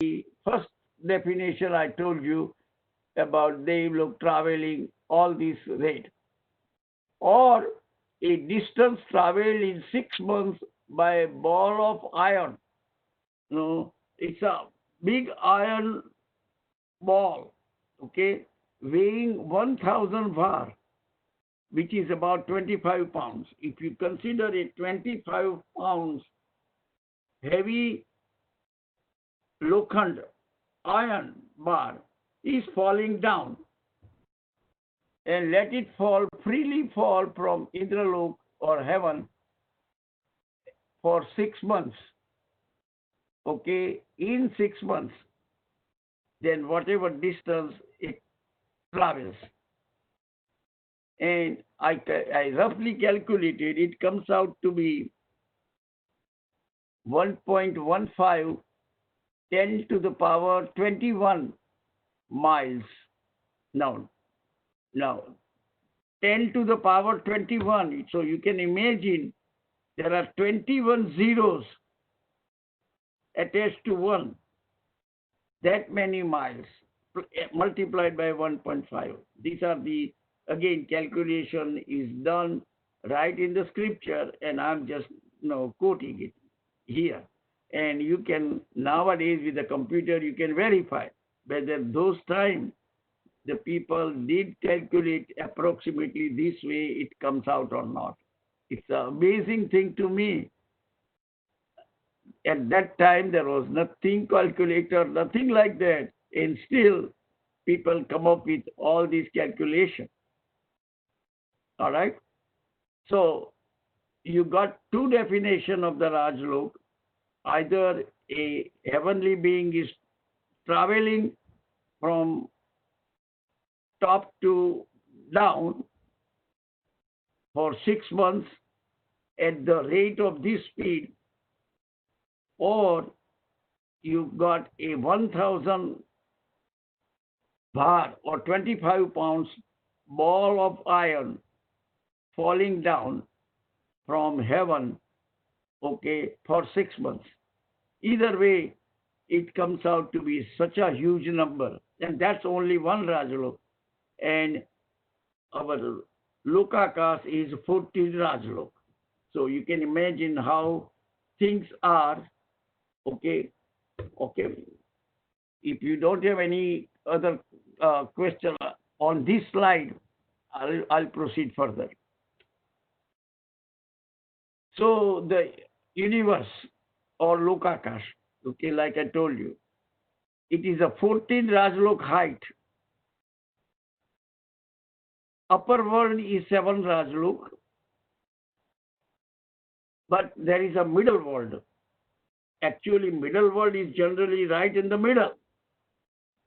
the first definition I told you about they look traveling all this rate, or a distance traveled in 6 months by a ball of iron. No, it's a big iron ball, okay, weighing 1000 var, which is about 25 pounds. If you consider a 25 pounds heavy lokhand iron bar is falling down, and let it fall freely fall from Indralok or heaven for 6 months, okay, in 6 months, then whatever distance it travels. And I roughly calculated, it comes out to be 1.15 10 to the power 21 miles. Now, 10 to the power 21. So you can imagine there are 21 zeros attached to 1. That many miles multiplied by 1.5. These are the, again, calculation is done right in the scripture, and I'm just quoting it here. And you can, nowadays with the computer, you can verify whether those times the people did calculate approximately this way it comes out or not. It's an amazing thing to me. At that time, there was nothing calculator, nothing like that. And still, people come up with all these calculations. All right? So, you got two definitions of the Rajlok. Either a heavenly being is traveling from top to down for 6 months at the rate of this speed, or you got a 1000 bar or 25 pounds ball of iron falling down from heaven, okay, for 6 months. Either way, it comes out to be such a huge number, and that's only one Rajlok. And our Lokakash is 14 Rajlok. So you can imagine how things are. Okay. If you don't have any other question on this slide, I'll proceed further. So the universe or Lokakash, okay, like I told you, it is a 14 Rajlok height. Upper world is 7 Rajlok, but there is a middle world. Actually, middle world is generally right in the middle,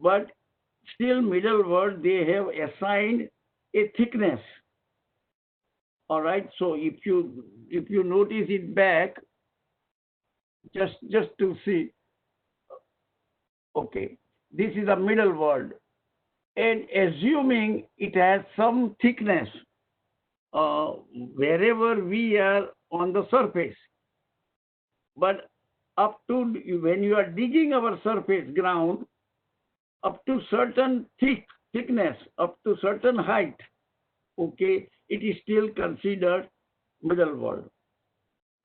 but still middle world, they have assigned a thickness. All right, so if you notice it back, just to see, okay, this is a middle world, and assuming it has some thickness wherever we are on the surface, but up to when you are digging our surface ground, up to certain thickness, up to certain height, okay, it is still considered middle world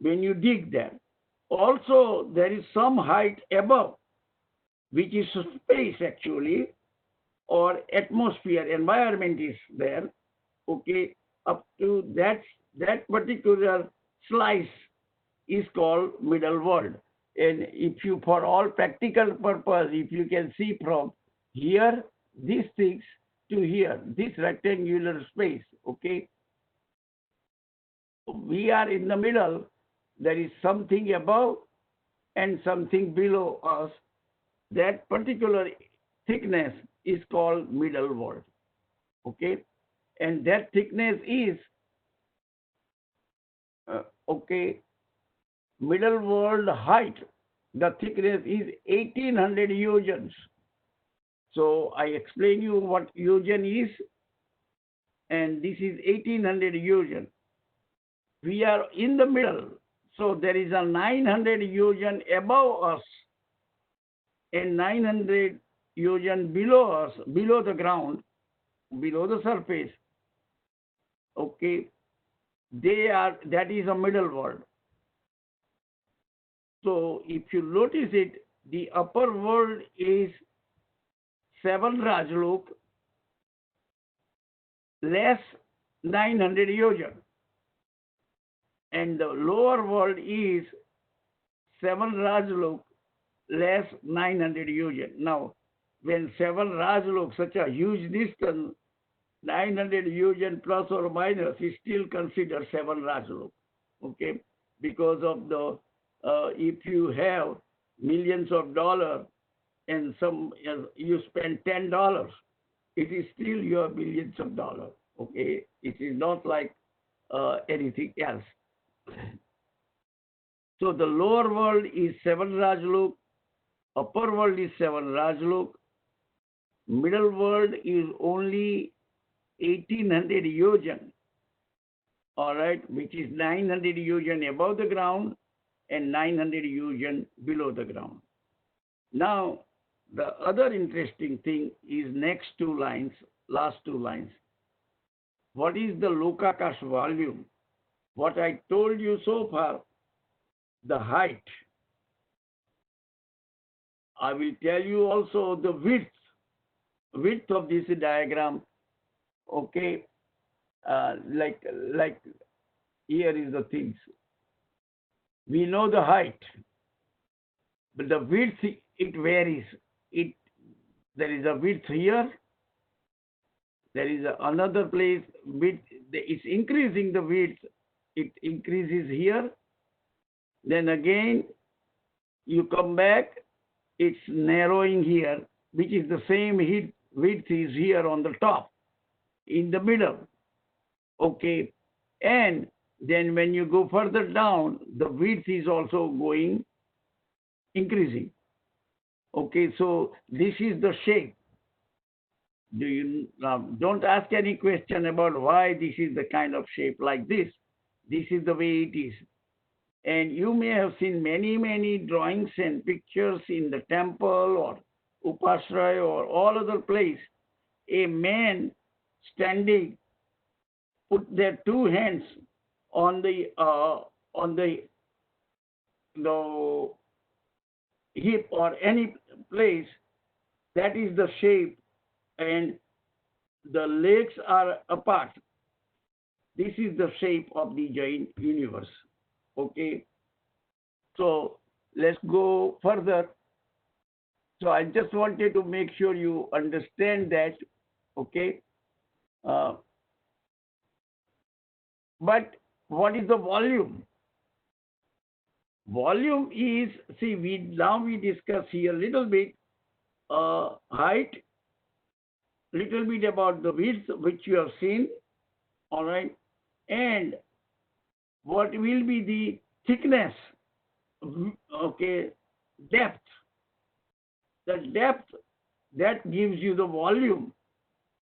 when you dig there. Also, there is some height above, which is space actually, or atmosphere, environment is there, okay, up to that particular slice is called middle world. And if you, for all practical purpose, if you can see from here, these things to here, this rectangular space, okay, we are in the middle. There is something above and something below us. That particular thickness is called middle world, okay, and that thickness is okay, middle world height, the thickness is 1800 yojans. So I explain you what yojan is, and this is 1800 yojan. We are in the middle, so there is a 900 yojan above us, and 900 yojan below us, below the ground, below the surface, okay, that is a middle world. So if you notice it, the upper world is 7 Rajlok less 900 yojan, and the lower world is 7 Rajlok less 900 yojan. Now, when 7 Rajlok, such a huge distance, 900 yojan plus or minus is still considered 7 Rajlok, okay? Because of the, if you have millions of dollars and you spend $10, it is still your millions of dollars, okay? It is not like anything else. So the lower world is 7 Rajlok, upper world is 7 Rajlok, middle world is only 1800 yojan, all right, which is 900 yojan above the ground and 900 yojan below the ground. Now, the other interesting thing is next 2 lines, last 2 lines. What is the Lokakash volume? What I told you so far, the height. I will tell you also the width of this diagram, okay? Like here is the things. We know the height, but the width, it varies. There is a width here. There is another place, width, it's increasing the width. It increases here. Then again, you come back, it's narrowing here, which is the same width is here on the top, in the middle. Okay. And then when you go further down, the width is also increasing. Okay, so this is the shape. Don't ask any question about why this is the kind of shape like this. This is the way it is. And you may have seen many, many drawings and pictures in the temple or Upashraya or all other place. A man standing, put their 2 hands on the hip or any place. That is the shape, and the legs are apart. This is the shape of the Jain universe. Okay. So let's go further. So I just wanted to make sure you understand that. Okay. But what is the volume? Volume is, see, we discuss here a little bit height, little bit about the width, which you have seen, all right, and what will be the thickness, okay, depth. The depth, that gives you the volume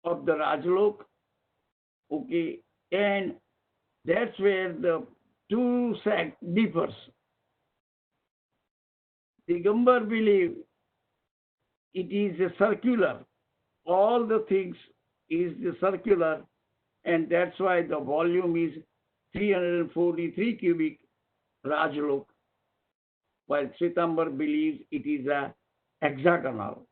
of the Rajlok, okay, and that's where the 2 sect differs. Digambar believe it is a circular. All the things is the circular, and that's why the volume is 343 cubic Rajlok, while Shwetambar believes it is a hexagonal.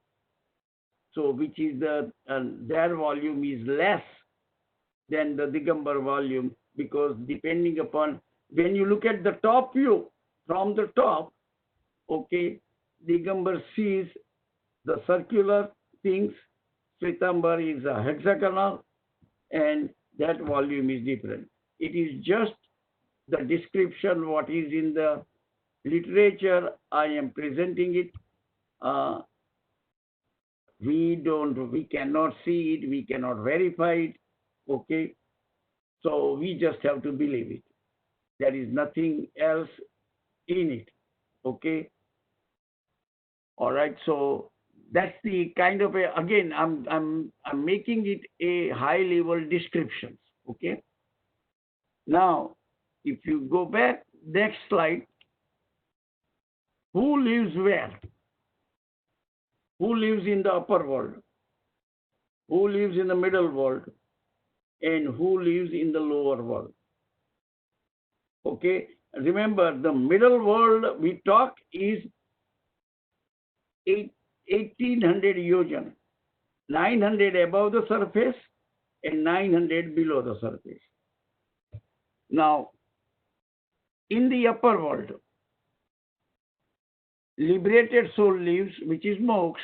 So which is their volume is less than the Digambar volume, because depending upon, when you look at the top view from the top, okay, Digambar sees the circular things, Shwetambar is a hexagonal, and that volume is different. It is just the description what is in the literature. I am presenting it. We cannot see it, we cannot verify it, okay? So we just have to believe it. There is nothing else in it, okay? All right, so that's the kind of a, again, I'm making it a high level description, okay? Now, if you go back, next slide, who lives where? who lives in the upper world, who lives in the middle world, and who lives in the lower world. Okay, remember the middle world we talk is 1800 yojan, 900 above the surface and 900 below the surface. Now, in the upper world, liberated soul lives, which is moksha,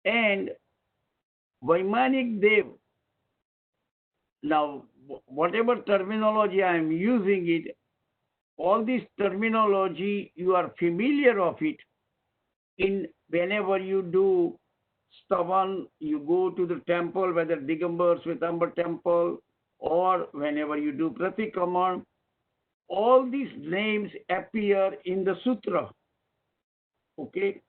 and Vaimanik Dev. Now, whatever terminology I am using it, all this terminology, you are familiar of it in whenever you do Stavan, you go to the temple, whether Digambar, Swetambar temple, or whenever you do Pratikraman, all these names appear in the sutra. Okay?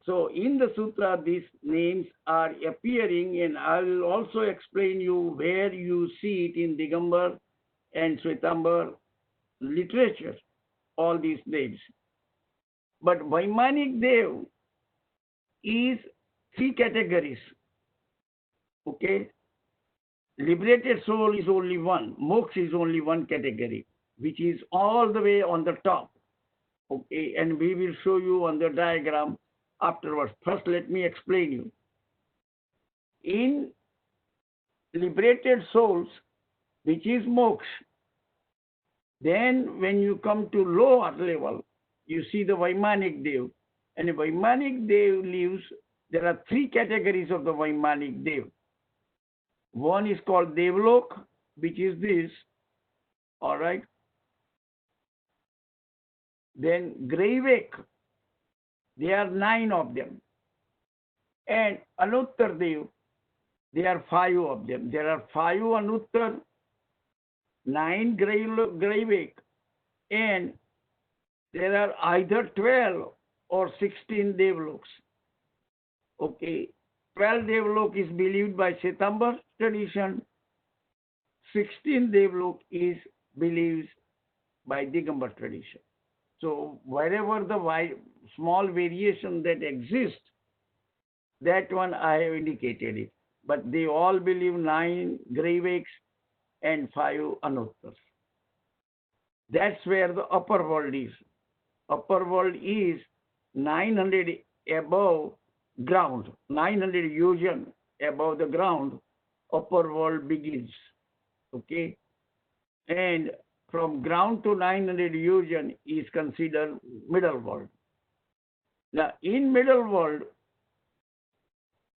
So in the sutra, these names are appearing, and I will also explain you where you see it in Digambar and Swetambar literature, all these names. But Vaimanik Dev is three categories. Okay? Liberated soul is only one. Moksha is only one category, which is all the way on the top. Okay? And we will show you on the diagram afterwards. First, let me explain you. In liberated souls, which is moksha, then when you come to lower level, you see the Vaimanik Dev. And Vaimanik Dev lives, there are three categories of the Vaimanik Dev. One is called Devlok, which is this, all right? Then Graivek, there are 9 of them. And Anuttar Dev, there are 5 of them. There are 5 Anuttar, 9 Graivek, and there are either 12 or 16 Devloks. Okay, 12 Devlok is believed by Shwetambar tradition, 16 Devlok is believed by Digambar tradition. So wherever the small variation that exists, that one I have indicated it. But they all believe 9 Graiveks and 5 Anuttars. That's where the upper world is. Upper world is 900 above ground, 900 yojan above the ground, upper world begins. Okay? And from ground to 900 yojan is considered middle world. Now, in middle world,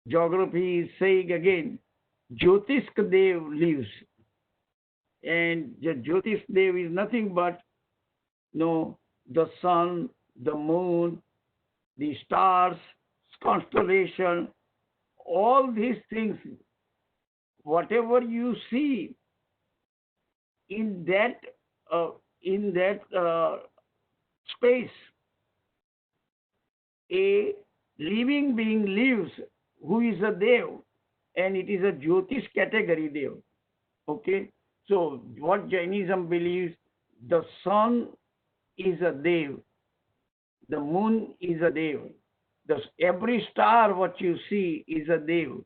geography is saying again, Jyotish Dev lives. And the Jyotish Dev is nothing but the sun, the moon, the stars, constellation, all these things, whatever you see in that space, a living being lives who is a Dev, and it is a Jyotish category Dev. Okay? So what Jainism believes, the sun is a Dev, the moon is a Dev, every star what you see is a Dev,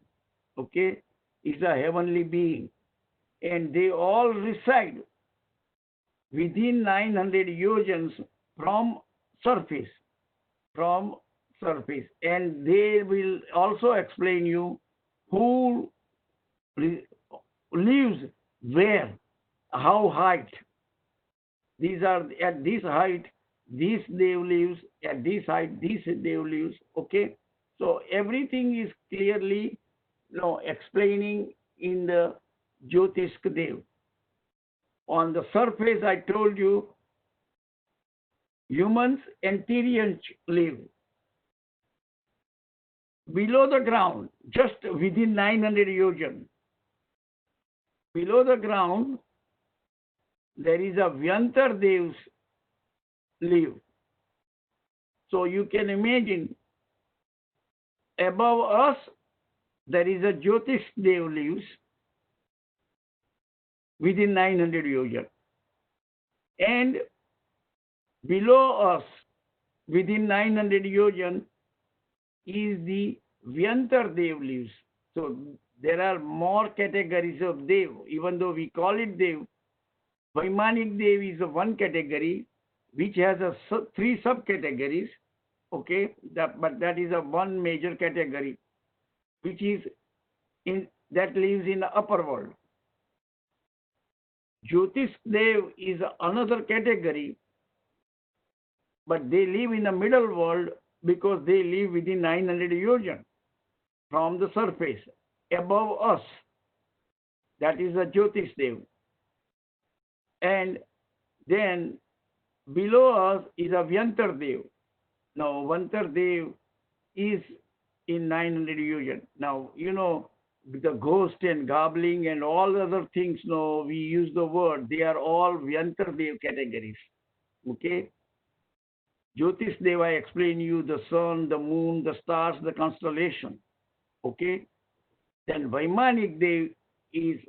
okay, is a heavenly being, and they all reside within 900 yojans from surface, and they will also explain you who lives where, how height. These are at this height, this Dev lives, at this height, this Dev lives, okay? So everything is clearly explaining in the Jyotish Dev. On the surface, I told you, humans and Tyrians live. Below the ground, just within 900 yojan, below the ground, there is a Vyantar Devs live. So you can imagine, above us, there is a Jyotish Dev lives within 900 yojan. And below us, within 900 yojan is the Vyantar Dev lives. So there are more categories of Dev. Even though we call it Dev, Vaimanik Dev is a one category which has three subcategories. Okay, but that is a one major category which is that lives in the upper world. Jyotish Dev is another category, but they live in the middle world because they live within 900 yojan from the surface above us. That is the Jyotish Dev. And then below us is a Vyantar Dev. Now, Vyantar Dev is in 900 yojan. Now, the ghost and gobbling and all other things, we use the word, they are all Vyantar Dev categories. Okay? Jyotish Dev, I explain you the sun, the moon, the stars, the constellation. Okay? Then Vaimanik Dev is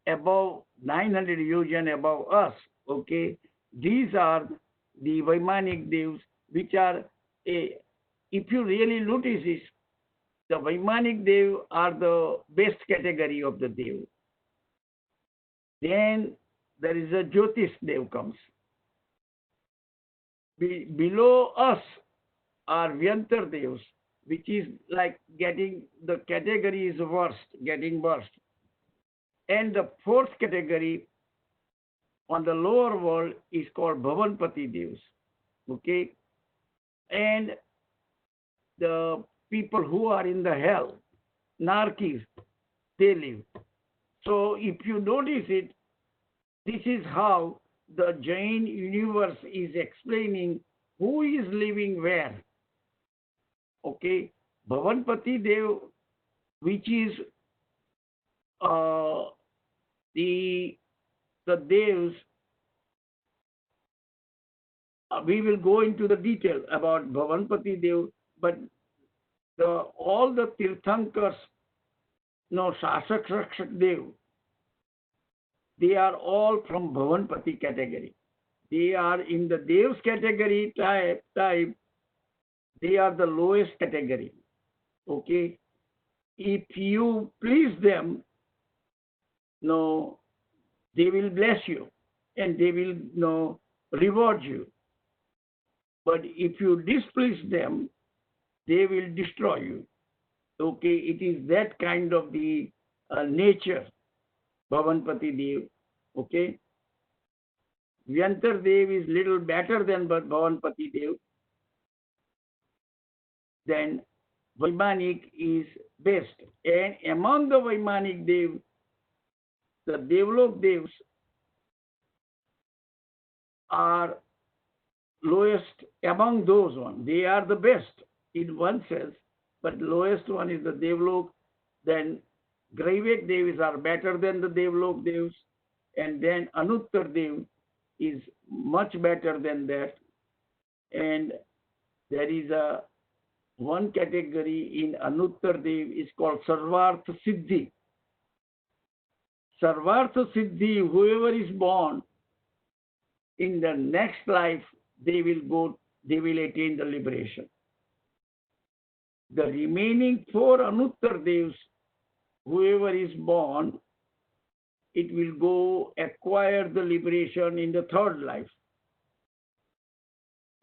above 900 yojan above us. Okay? These are the Vaimanik Devs which are, if you really notice it, the Vaimanik Dev are the best category of the Dev. Then there is a Jyotish Dev comes. Below us are Vyantar Devs, which is like getting, the category is worst, getting worst. And the fourth category on the lower world is called Bhavanpati Devs. Okay? And the people who are in the hell, Narkis, they live. So if you notice it, this is how the Jain universe is explaining who is living where. Okay, Bhavanpati Dev, which is the Devs, we will go into the detail about Bhavanpati Dev, but all the Tirthankars, Shasak Rakshak Dev, they are all from Bhavanpati category. They are in the Devs category type, they are the lowest category. Okay? If you please them, they will bless you and they will reward you. But if you displease them, they will destroy you. Okay? It is that kind of the nature, Bhavanpati Dev. Okay? Vyantar Dev is little better than Bhavanpati Dev. Then Vaimanik is best. And among the Vaimanik Dev, the Devlok Devs are lowest among those ones. They are the best in one sense, but lowest one is the Devlok. Then Graivek Devs are better than the Devlok Devs. And then Anuttar Dev is much better than that. And there is one category in Anuttar Dev is called Sarvartha Siddhi. Sarvartha Siddhi, whoever is born in the next life, they will attain the liberation. The remaining four Anuttar Devs, whoever is born, it will go acquire the liberation in the third life.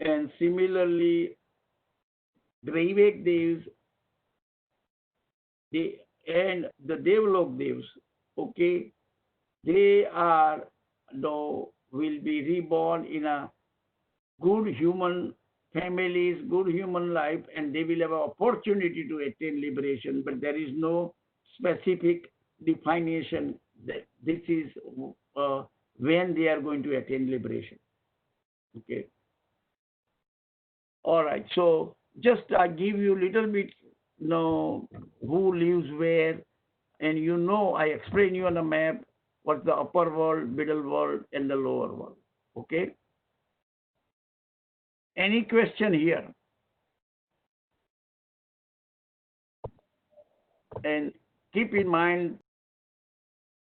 And similarly, Graivek Devs and the Devlok Devs, okay, they will be reborn in a good human families, good human life, and they will have an opportunity to attain liberation, but there is no specific definition that this is when they are going to attain liberation. Okay. All right. So just I give you a little bit, who lives where, and I explain you on a map what's the upper world, middle world, and the lower world. Okay. Any question here? And keep in mind